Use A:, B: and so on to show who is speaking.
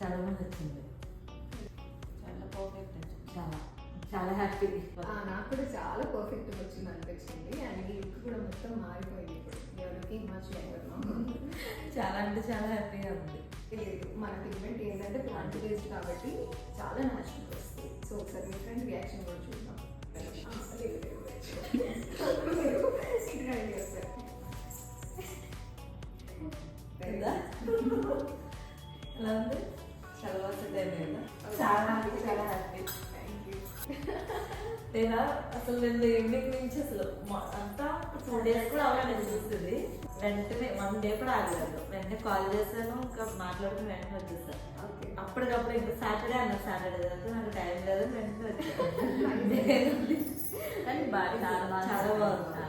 A: చాలా బాగా నచ్చింది.
B: చాలా పర్ఫెక్ట్ అండి.
A: చాలా చాలా హ్యాపీ.
C: నాకు కూడా చాలా పర్ఫెక్ట్ వచ్చింది అనిపించింది. అండ్ ఈ లుక్ కూడా మొత్తం మారిపోయింది. ఇప్పుడు ఎవరికి మచ్
A: చాలా అంటే చాలా హ్యాపీగా ఉంది.
C: లేదు, మన పిగ్మెంట్ ఏంటంటే ప్లాంట్ బేస్డ్ కాబట్టి చాలా న్యాచురల్ వస్తుంది. సో ఒకసారి మీ ఫ్రెండ్ రియాక్షన్ కూడా చూద్దాం. ట్రై చేస్తారు
A: ఎలా ఉంది? చాలా బాగా సెట్ అయింది కదా.
B: చాలా అంటే చాలా హ్యాపీ.
C: Thank you.
A: లేదా అసలు నేను ఈవినింగ్ నుంచి అసలు అంతా 2 days కూడా అలా నేను చూస్తుంది. వెంటనే 1 day కూడా ఆగలేదు. వెంటనే కాల్ చేశాను, ఇంకా మాట్లాడుకుని వెంటనే వచ్చేసాను.
C: ఓకే,
A: అప్పటికప్పుడు ఇంకా సాటర్డే అన్నారు. సాటర్డే అయితే నాకు టైం లేదు, వెంటనే వచ్చాను. కానీ బాగా చాలా బాగుంది.